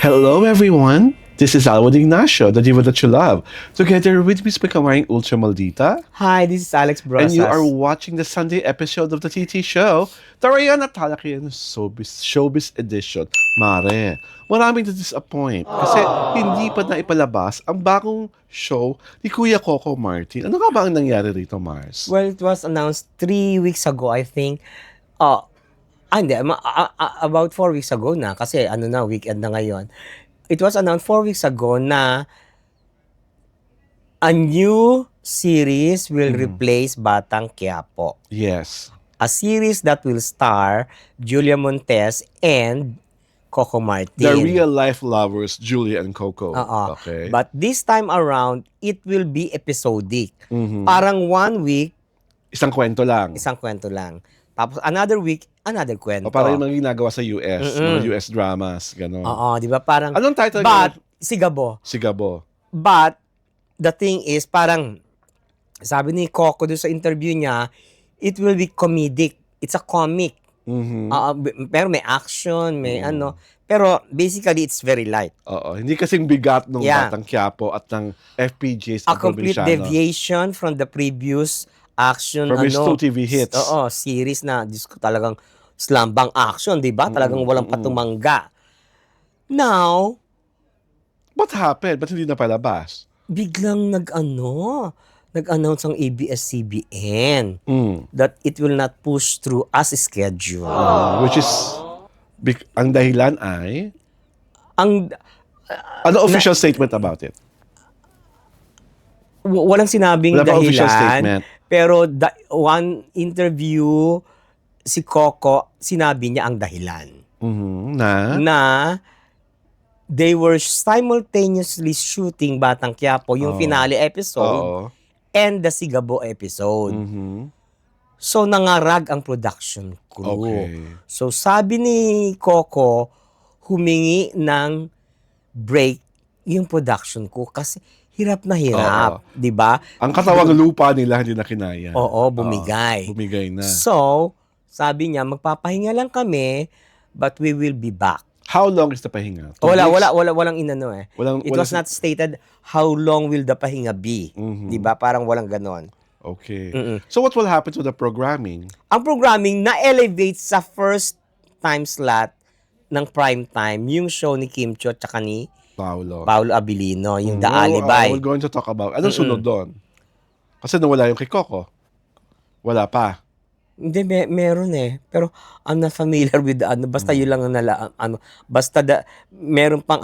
Hello, everyone. This is Alwin Ignacio, the diva that you love. Together with Miss Pagkamaring Ultra Maldita. Hi, this is Alex Brosas. And you are watching the Sunday episode of the TT Show. Tarayan at Talakayan Showbiz Edition. Mare, maraming na-disappoint kasi hindi pa na ipalabas ang bagong show ni Kuya Coco Martin. Ano nga ba ang nangyari rito, Mars? Well, it was announced 3 weeks ago, I think. Hindi, about 4 weeks ago na kasi weekend na ngayon. It was announced 4 weeks ago na a new series will replace Batang Quiapo. Yes. A series that will star Julia Montes and Coco Martin. The real-life lovers, Julia and Coco. Okay. But this time around, it will be episodic. Parang 1 week, Isang kwento lang. Tapos another week, another kwento. O parang yung mga ginagawa sa US, mga US dramas, gano'n. Oo, di ba? Parang, Anong title but, niya? Sigabo. But, the thing is, parang, sabi ni Coco doon sa interview niya, it will be comedic. It's a comic. Pero may action, may Pero basically, it's very light. Oo, hindi kasing bigat ng Batang Quiapo at ng FPJs A complete deviation from the previous action, from his 2 TV hits. Series na, Diyos ko, talagang slambang action, di ba? Talagang walang patumangga. Now, what happened? Ba't hindi napalabas? Biglang nag-announce ang ABS-CBN that it will not push through as scheduled. Which is, ang dahilan ay? Ano official statement about it? Walang sinabing Wala dahilan. Official statement. Pero one interview, si Coco, sinabi niya ang dahilan. Na they were simultaneously shooting Batang Quiapo, yung finale episode, and the Sigabo episode. So, nangarag ang production crew. Okay. So, sabi ni Coco, humingi ng break yung production crew kasi hirap na hirap, di ba? Ang katawang lupa nila hindi na kinaya. Bumigay. Bumigay na. So, sabi niya, magpapahinga lang kami, but we will be back. How long is the pahinga? Walang inano eh. It was not stated how long will the pahinga be. Di ba? Parang walang ganon. Okay. So what will happen to the programming? Ang programming na-elevate sa first time slot ng prime time, yung show ni Kim Cho tsaka ni Paolo Abilino, yung The Alibi. We're going to talk about, anong sunod doon? Kasi nawala yung kay Coco. Wala pa. Hindi, meron eh. Pero I'm not familiar with basta yun lang ang meron pang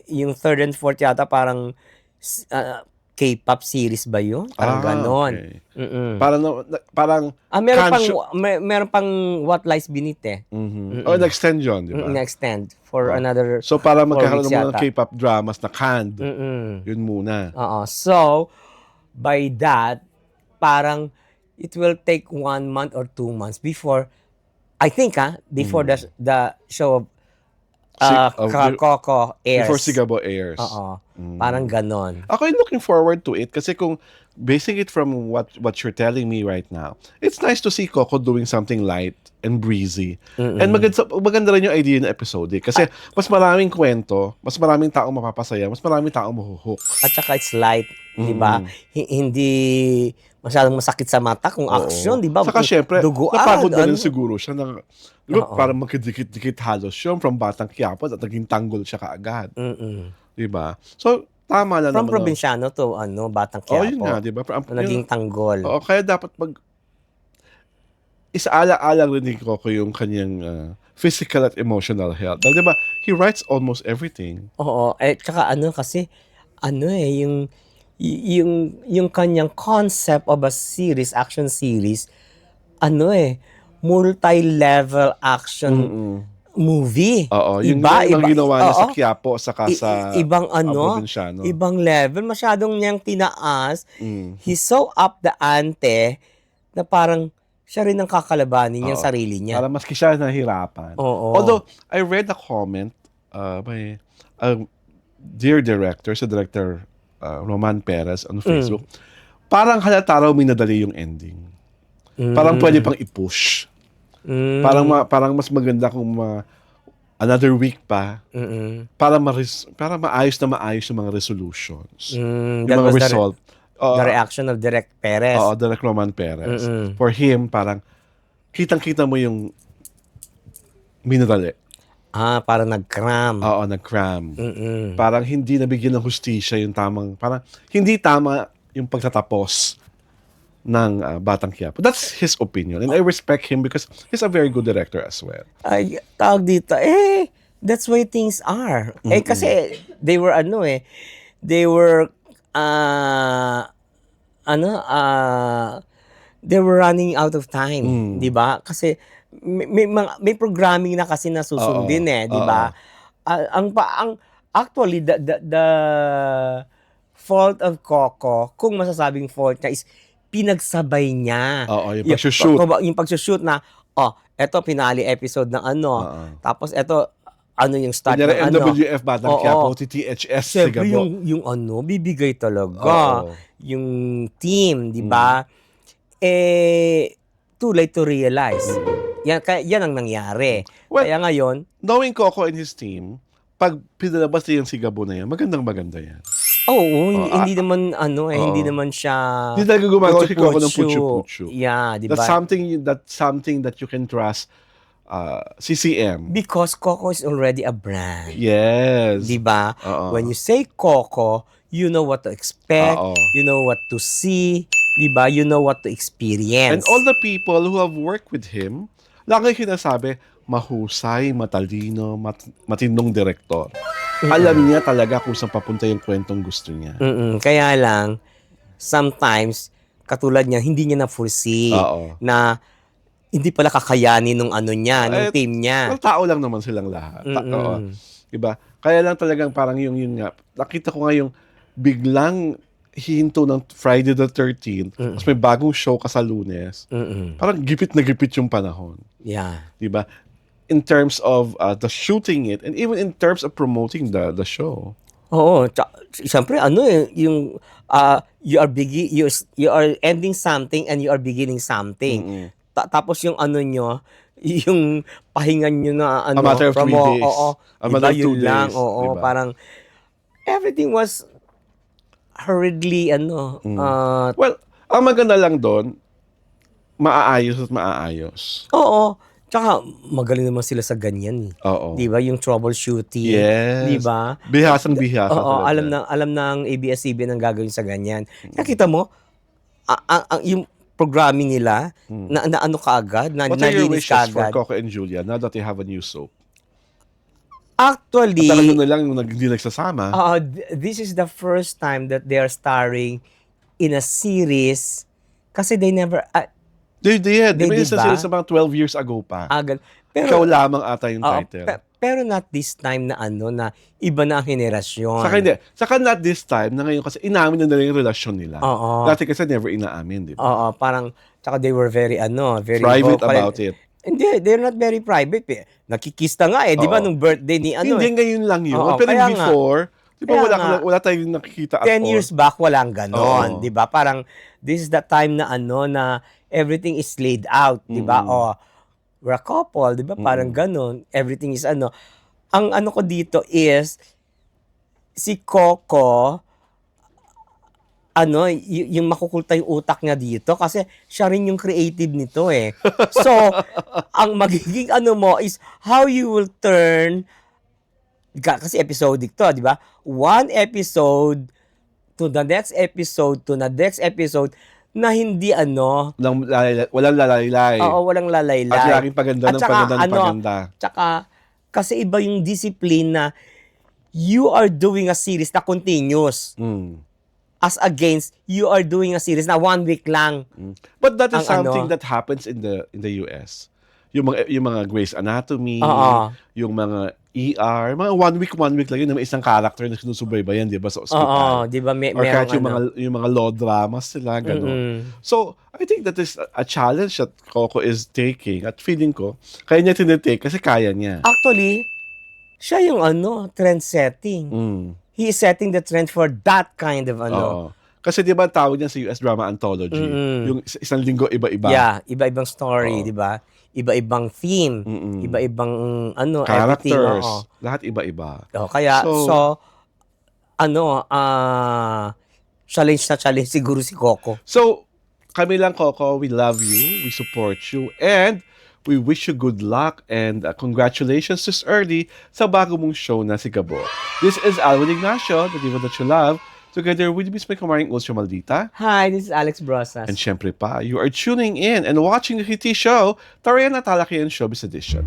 yung third and fourth yata parang K-pop series ba yun? Parang ganon. Okay. Parang meron pang What Lies Beneath eh. Na-extend yun, di ba? Na-extend for another So para magkakaroon ng mga K-pop dramas na canned. Yun muna. So, by that, parang it will take 1 month or 2 months before, I think before the show of Coco airs. Before Sigabo airs. Parang ganon. Ako I'm looking forward to it kasi kung basing it from what you're telling me right now, it's nice to see Coco doing something light and breezy. And maganda rin yung idea ng episode kasi mas maraming kwento, mas maraming taong mapapasaya, mas maraming taong mahuhook. At saka it's light, di ba? Hindi masyadong masakit sa mata kung action, di ba? Saka syempre, duguan, napagod na rin siguro siya na parang magkadikit-dikit halos siya from Batang Quiapo at naging tanggol siya kaagad. Di ba? So, tama na from naman. From probinsyano to Batang Quiapo. Yun nga, di ba? Naging tanggol. Kaya dapat isaala-alang rin ni Coco yung kanyang physical at emotional health. Dahil di ba, he writes almost everything. Tsaka kasi, yung kanyang concept of a series, action series, multi-level action movie. Yung ginawa niya sa Quiapo saka sa ibang probinsyano. Ibang level, masyadong niyang tinaas. He so up the ante na parang siya rin ang kakalabanin niyang sarili niya. Para maski siya nahirapan. Although, I read a comment by dear director, sa director Roman Perez on Facebook, parang halata raw minadali yung ending. Parang pwede pang i-push. Parang mas maganda kung another week pa Mm-mm. para maayos yung mga resolutions. Yung That mga was result. the reaction of Direk Perez. Oo, Direk Roman Perez. Mm-mm. For him, parang kitang-kita mo yung minerali. Parang nag-cram. Oo, nag-cram. Mm-mm. Parang hindi nabigyan ng hustisya yung tamang, parang hindi tama yung pagtatapos ng Batang Quiapo. That's his opinion. And I respect him because he's a very good director as well. Ay, tawag dito, that's why things are. Kasi they were they were, they were running out of time, 'di ba? Kasi may programming na kasi na susundin Oo, 'di ba? Ang actually the fault of Coco, kung masasabing fault niya is pinagsabay niya. Oo, yung pagsushoot. Yung pagsushoot na, eto finale episode ng Oo. tapos eto yung start Kunyari, ng MWF Batang Oo. Quiapo, TTHS, Siyempre Sigabo. yung bibigay talaga. Oo. Yung team, di ba? Too late to realize. Yan ang nangyari. Well, Kaya ngayon, knowing Coco and his team, pag pinalabas niya yung Sigabo na yan, magandang-maganda yan. hindi naman hindi naman siya Hindi talaga gumagawa si Coco ng putsu-putsu. putsu-putsu. Yeah, di ba? That's something that you can trust CCM. Because Coco is already a brand. Yes. Di ba? Oo. When you say Coco, you know what to expect, Oo. you know what to see, di ba? You know what to experience. And all the people who have worked with him, lagi sinasabi, mahusay, matalino, matinong direktor. Alam niya talaga kung saan papunta yung kwentong gusto niya. Kaya lang, sometimes, katulad niya, hindi niya na-foresee Oo. na hindi pala kakayanin nung nung team niya. Well, tao lang naman silang lahat. Oo. Diba? Kaya lang talagang parang yun nga. Nakita ko nga yung biglang hinto ng Friday the 13th, tapos may bagong show ka sa Lunes. Parang gipit na gipit yung panahon. Yeah. Diba? In terms of the shooting it, and even in terms of promoting the show. Oo. Siyempre, yung you are ending something and you are beginning something. Tapos yung nyo, yung pahingan nyo na A matter of 3 days. A matter of 2 days. lang. Diba? Parang everything was hurriedly Well, ang maganda lang doon, maaayos at maaayos. Oo. Tsaka magaling naman sila sa ganyan. Oo. 'Di ba yung troubleshooting? Yes. 'Di ba? Bihasang-bihasa Oo, talaga. alam ng ABS-CBN ang gagawin sa ganyan. Nakita mo yung programming nila na kaagad, na What are your nalinis wishes for kaagad. Coco and Julia now that they have a new soap? Actually, Talagang na lang yung hindi nagsasama. this is the first time that they are starring in a series kasi they never They did. They May did isa ba? sila sa mga 12 years ago pa. agad. Ikaw lamang ata yung title. Pero not this time na na iba na ang henerasyon. Saka hindi. Saka not this time na ngayon kasi inamin na nila yung relasyon nila. Oo. Dati kasi never inaamin, di ba? Oo, parang tsaka they were very very Private vocal. about it. Hindi, they're not very private. Nakikista nga di ba Oo. nung birthday ni Hindi ngayon lang yun. Oo, Pero kaya nga. before, di ba Kaya nga. wala tayong nakikita at 10 all. years back walang ganon, Oo. 'di ba? Parang this is the time na na everything is laid out, 'di ba? We're a couple, 'di ba? Parang ganon. Everything is Ang ko dito is si Coco yung makukulta yung utak niya dito kasi siya rin yung creative nito eh. So, ang magiging mo is how you will turn kasi episodic to, di ba? One episode to the next episode to the next episode na hindi Walang lalaylay. Oo, walang lalaylay. At laging paganda At ng saka, paganda ng paganda. Tsaka, kasi iba yung discipline na you are doing a series na continuous. As against, you are doing a series na 1 week lang. But that is Ang something that happens in the US. Yung mga Grey's Anatomy, Oo. yung mga ER, mga 1 week lang yun na may isang character na sinusubaybayan, di ba, sa Oo, ospital. di ba? Or kahit yung mga law dramas sila, gano'n. So, I think that is a challenge that Coco is taking. At feeling ko, kaya niya tinitake kasi kaya niya. Actually, siya yung trend setting. He is setting the trend for that kind of Oo. Kasi di ba ang tawag niya sa US Drama Anthology? Mm. Yung isang linggo iba-iba. Yeah, iba-ibang story, Oo. di ba? Iba-ibang theme, Mm-mm. iba-ibang everything, Characters. oo. Lahat iba-iba. Kaya, So, ano, challenge na challenge siguro si Coco. So, kami lang, Coco, we love you, we support you, and we wish you good luck and congratulations this early sa bago mong show na si Gabo. This is Alvin Ignacio, the diva that you love, together with Miss May Kumaring Ultra Maldita. Hi, this is Alex Brosas. And syempre pa, you are tuning in and watching the TT Show, Tarian at Talakian Showbiz Edition.